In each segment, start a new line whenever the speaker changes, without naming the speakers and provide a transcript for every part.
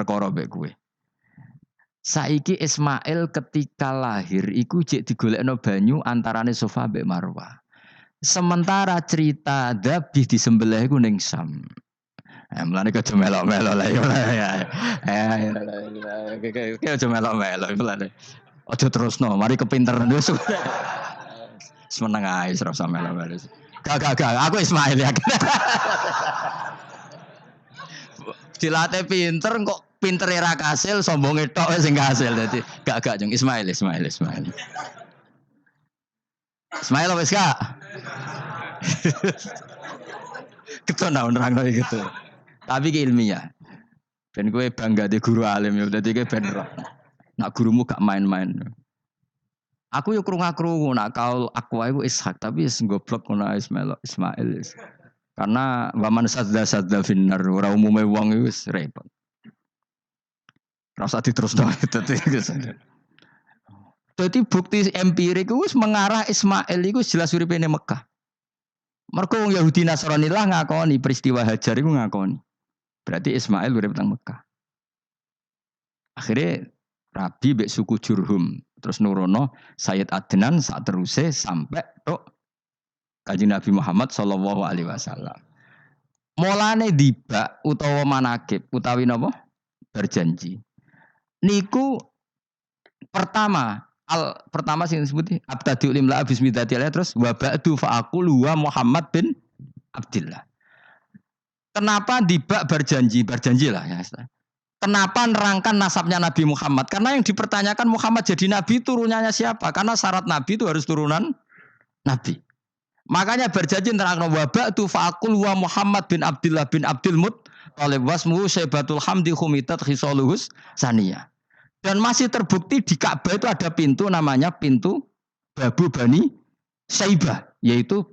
perkara mbek kowe. Saiki Ismail ketika lahir iku jek digolekno banyu antarane Safa mbek Marwah. Sementara cerita dzabih disembelih iku ning Sam. Mulane aja melok-melok lah ya. Aja melok-melok mulane. Aja terusno, mari kepinteran wis. Semeneng ae ora usah melok-melok. Gak, aku Ismail ya. Dilatih pinter kok pintere ra kasil, sombonge tok wis sing kasil dadi. Gak jeng Ismail. Ismail wis gak? Keton nerangno gitu. Tapi ki ilmiah. Ben kowe bangga di guru alim ya dadi kowe ben roh. Nak gurumu gak main-main. Aku yo krungu-krungu nak kaul akwa iku Ishak tapi wis goblok ngono Ismail. Karena waman sadda finnar ora umume wong iku wis repot. Rasa diterusno dadi bukti empirik wis mengarah Ismail iku jelas uripe ning Mekah. Mergo wong Yahudi Nasrani lah ngakoni peristiwa Hajar iku ngakoni. Berarti Ismail urip nang Mekah. Akhirnya Rabi mbek suku Jurhum terus nurono Sayyid Adnan sak teruse sampai tok Kanjeng Nabi Muhammad sallallahu alaihi wasallam. Mulane dibak utawa manakib utawi napa? Berjanji. Niku pertama sing disebut abtadiul imla bismillahirrahmanirrahim terus wa ba'du fa aqulu wa Muhammad bin Abdillah. Kenapa dibak berjanji lah ya. Kenapa nerangkan nasabnya Nabi Muhammad? Karena yang dipertanyakan Muhammad jadi Nabi turunannya siapa? Karena syarat Nabi itu harus turunan Nabi. Makanya berjanji nerangkan wabak tu fa'akul wa Muhammad bin Abdullah bin Abdul Muttalib wasmuhu Syaibatul Hamdi Khumitat Khisaluhus Saniyah. Dan masih terbukti di Ka'bah itu ada pintu namanya pintu Babu Bani Syaibah. Yaitu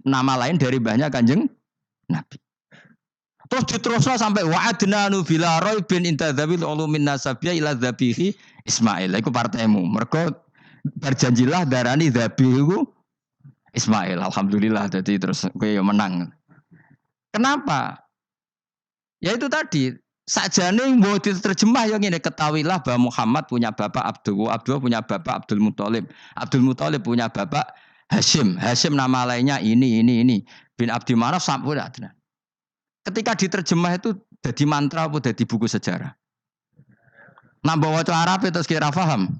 nama lain dari banyak Kanjeng Nabi. Terus diteruslah sampai wa'adnanu bila raibin intadzabil ulumin nasabiyah ila dzabihi Ismail. Iku partaimu. Mergo berjanjilah darani dzabihu Ismail. Alhamdulillah jadi terus kowe yo menang. Kenapa? Ya itu tadi, sakjane mbok diterjemah yo ngene, ketahuilah bahwa Muhammad punya bapak Abdullah punya bapak Abdul Muthalib punya bapak Hashim nama lainnya ini bin Abdi Manaf sampai Adnan. Ketika diterjemah itu jadi mantra apa jadi buku sejarah? Nambah waca Arab terus kira paham?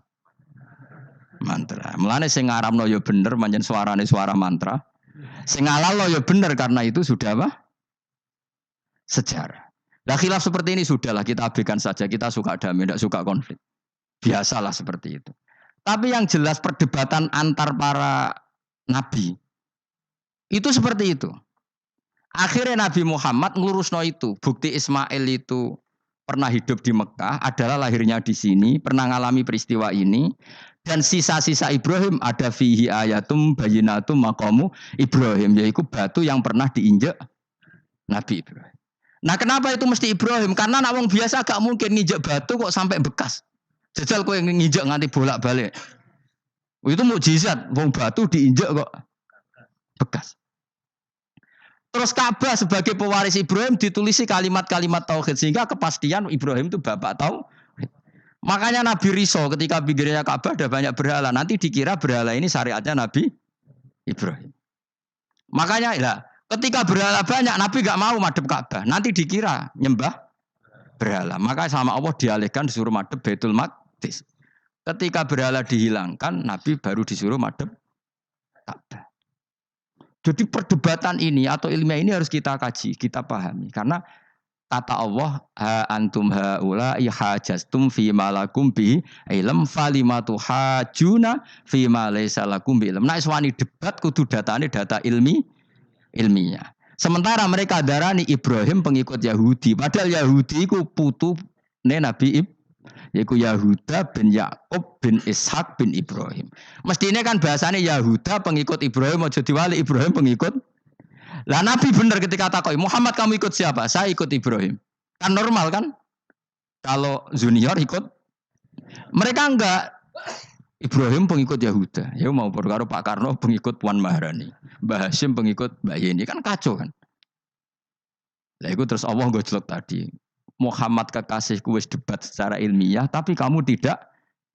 Mantra. Mulane sing ngaramno ya bener pancen suarane suara mantra. Sing ngalalo ya bener karena itu sudah apa? Sejarah. Nah khilaf seperti ini sudahlah kita abaikan saja. Kita suka damai, tidak suka konflik. Biasalah seperti itu. Tapi yang jelas perdebatan antar para nabi itu seperti itu. Akhirnya Nabi Muhammad ngelurusno itu. Bukti Ismail itu pernah hidup di Mekah, adalah lahirnya di sini, pernah ngalami peristiwa ini. Dan sisa-sisa Ibrahim ada fihi ayatum bayinatum maqamu Ibrahim. Yaitu batu yang pernah diinjak Nabi Ibrahim. Nah kenapa itu mesti Ibrahim? Karena nak wong biasa gak mungkin nginjak batu kok sampai bekas. Jajal kowe nginjak nganti bolak-balik. Itu mukjizat, wong batu diinjak kok bekas. Terus Ka'bah sebagai pewaris Ibrahim ditulisi kalimat-kalimat tauhid sehingga kepastian Ibrahim itu bapak tauhid. Makanya Nabi Riso ketika pinggirnya Ka'bah ada banyak berhala, nanti dikira berhala ini syariatnya Nabi Ibrahim. Makanya lah ketika berhala banyak Nabi gak mau madhep Ka'bah, nanti dikira nyembah berhala. Maka sama Allah dialihkan disuruh madhep Baitul Maqdis. Ketika berhala dihilangkan, Nabi baru disuruh madhep Ka'bah. Jadi perdebatan ini atau ilmiah ini harus kita kaji, kita pahami. Karena kata Allah, ha antum haula ihajastum fi ma lakum bi ilm falimatu hajuna fi ma laysa lakum bi ilm. Nek wani debat kudu datane data ilmiah. Sementara mereka darani Ibrahim pengikut Yahudi, padahal Yahudi iku putune Nabi Ibrahim. Yaitu Yahuda bin Yakub bin Ishak bin Ibrahim. Mestinya kan bahasanya Yahuda pengikut Ibrahim, mau jadi wali Ibrahim pengikut. Lah Nabi benar ketika takoi Muhammad kamu ikut siapa? Saya ikut Ibrahim. Kan normal kan? Kalau junior ikut, mereka enggak. Ibrahim pengikut Yahuda. Ya mau perkara Pak Karno pengikut Puan Maharani, Mbah Hashim pengikut Mbah Yeni, kan kacau kan? Lah itu terus Allah gojlok tadi. Muhammad kekasihku wis debat secara ilmiah, tapi kamu tidak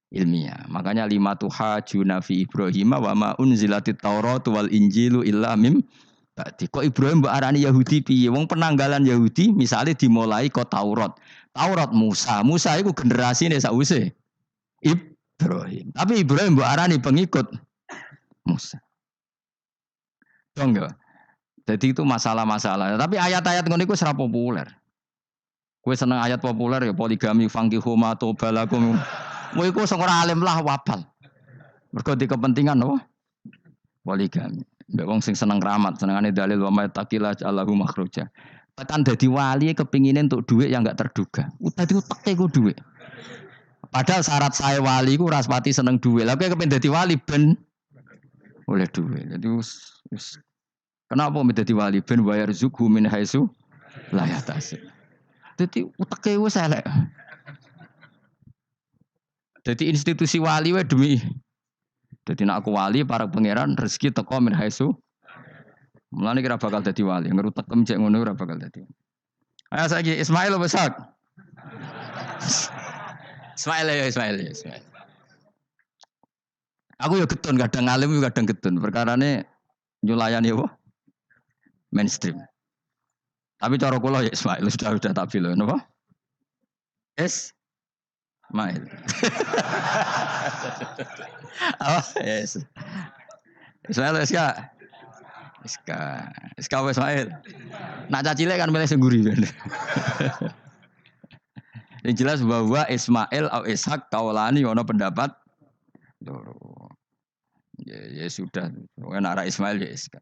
ilmiah. Makanya lima tuhajuna fi Ibrahim wa ma unzilatit Taurat wal Injilu illa mim ba'di. Kok Ibrahim mbok arani Yahudi piye? Wong penanggalan Yahudi misalnya dimulai kok Taurat. Taurat Musa. Musa iku generasine sakwise Ibrahim. Tapi Ibrahim mbok arani pengikut Musa. Dong ya. Jadi itu masalah-masalah. Tapi ayat-ayat ngono iku ora populer. Kowe seneng ayat populer ya poligami fankihu ma tobalakum. Kowe iku sing ora alim lah wapal. Mergo di kepentingan apa? Poligami. Mbek wong sing seneng keramat, senengane dalil wa may taqilla Allahu makhruja. Tekan dadi wali kepingine untuk duit yang enggak terduga. Dadi uteke ku duit. Padahal syarat saya wali ku ora pati seneng duit. Lah kowe kepengin dadi wali ben oleh duit. Jadi kenapa menjadi wali ben bayar zuku min haitsu la yahtasib. Dadi uteke wis elek. Dadi institusi wali wae demi. Dadi nek aku wali para pangeran rezeki teko min haitsu. Mulane kira bakal dadi wali, ngerutek cek ngono ora bakal dadi. Ayo saiki Ismail besak. Ismail. Aku ya getun kadang alim kadang getun. Perkarane nyulayani apa? Mainstream. Tapi cara kula ya Ismail sudah tak bilang napa? Ismail. Oh, yes. Ismail Iska Ismail. Nak cacile kan milih sengguri kan. Yang jelas bahwa Ismail atau Ishak kaulani ono pendapat loro. Ya sudah, kan arah Ismail ya Iska.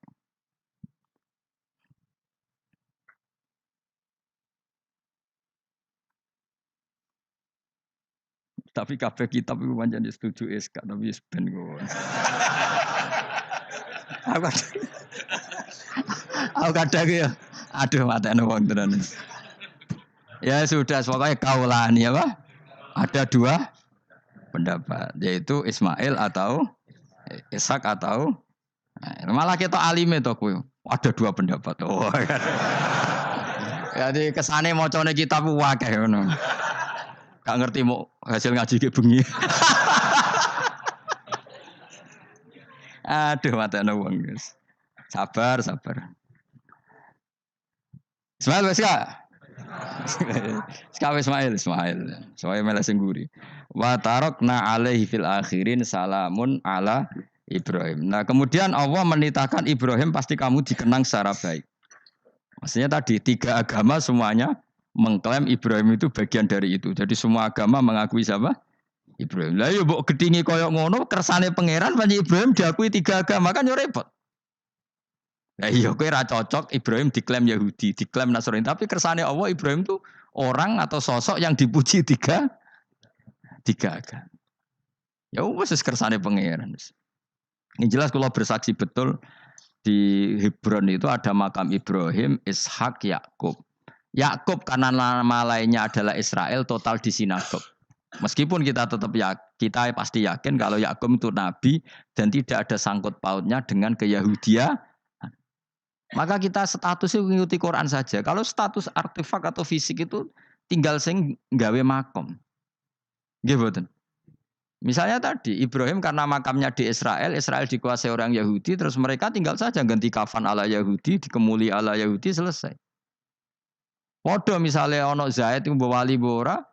Tapi kabeh kitab itu pancen setuju Iska, tapi ben kok. Aku kadang ya, aduh matane wong tenan. Ya sudah, pokoknya kaulani apa? Ada dua pendapat, yaitu Ismail atau Ishak atau malah kita alime to kowe. Ada dua pendapat. Oh. Jadi kesane macane kitab akeh ngono. Gak ngerti mau hasil ngaji ke bengi. Aduh matane wong guys. Sabar. Ismail wis gak? Sekawe Ismail. Soale malah sing guri. Wa tarakna alaihi fil akhirin salamun ala Ibrahim. Nah, kemudian Allah menitahkan Ibrahim pasti kamu dikenang secara baik. Maksudnya tadi tiga agama semuanya mengklaim Ibrahim itu bagian dari itu. Jadi semua agama mengakui siapa? Ibrahim. Lah yo mbok gedhingi koyo ngono kersane pangeran panji Ibrahim diakui tiga agama kan yo repot. Lah iya kowe ra cocok Ibrahim diklaim Yahudi, diklaim Nasrani, tapi kersane Allah Ibrahim itu orang atau sosok yang dipuji tiga agama. Ya wis kersane pangeran. Ini jelas kalau bersaksi betul di Hebron itu ada makam Ibrahim, Ishak, Yakub. Yakub karena nama lainnya adalah Israel total di sinagog. Meskipun kita tetap kita pasti yakin kalau Yakub itu nabi dan tidak ada sangkut pautnya dengan keyahudian. Maka kita statusnya mengikuti Quran saja. Kalau status artefak atau fisik itu tinggal sing gawe makom. Nggih mboten. Misalnya tadi Ibrahim karena makamnya di Israel dikuasai orang Yahudi, terus mereka tinggal saja ganti kafan ala Yahudi, dikemuli ala Yahudi, selesai. Podo misalnya ono Zaid itu bawali bora,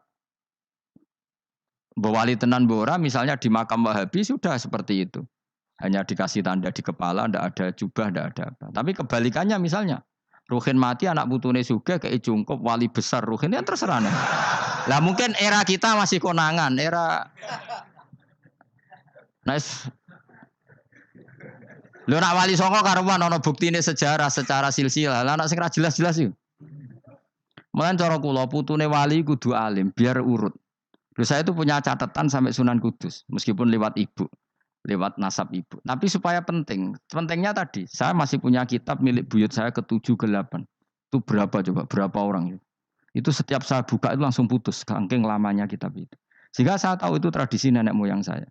bawali tenan bora, misalnya di makam Wahabi sudah seperti itu. Hanya dikasih tanda di kepala, ndak ada jubah, ndak ada apa. Tapi kebalikannya misalnya, Ruhin mati anak putune sugih kei jungkup wali besar Ruhin ya terserah nih. Lah mungkin era kita masih konangan, era nice. Lho nak wali songo karuan ana buktine sejarah secara silsilah. Lah nak sing ra jelas-jelas iki. Mulan cara kula putune wali kudu alim biar urut. Lho saya itu punya catatan sampai Sunan Kudus meskipun lewat ibu, lewat nasab ibu. Tapi supaya penting. Pentingnya tadi, saya masih punya kitab milik buyut saya ke-7 ke-8. Itu berapa coba? Berapa orang? Itu setiap saya buka itu langsung putus saking lamanya kitab itu. Sehingga saya tahu itu tradisi nenek moyang saya.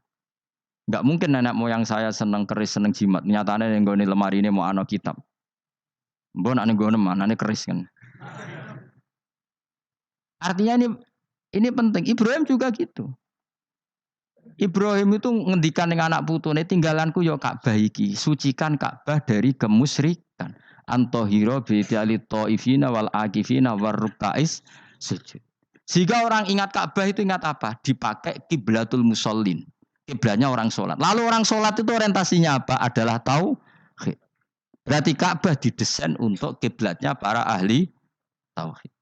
Enggak mungkin nenek moyang saya seneng keris, seneng jimat. Nyatane yang nggone lemari ini mau ana kitab. Mbok nek nggone manane keris kan. Artinya ini penting. Ibrahim juga gitu. Ibrahim itu ngendikan dengan anak putune, tinggalanku yo Ka'bah iki, sucikan Ka'bah dari kemusyrikan. Antohiro bidali ta'ifina wal akifina war rukais sujud. Jika orang ingat Ka'bah itu ingat apa? Dipakai kiblatul musallin. Kiblatnya orang sholat. Lalu orang sholat itu orientasinya apa? Adalah tauhid. Berarti Ka'bah didesain untuk kiblatnya para ahli tauhid.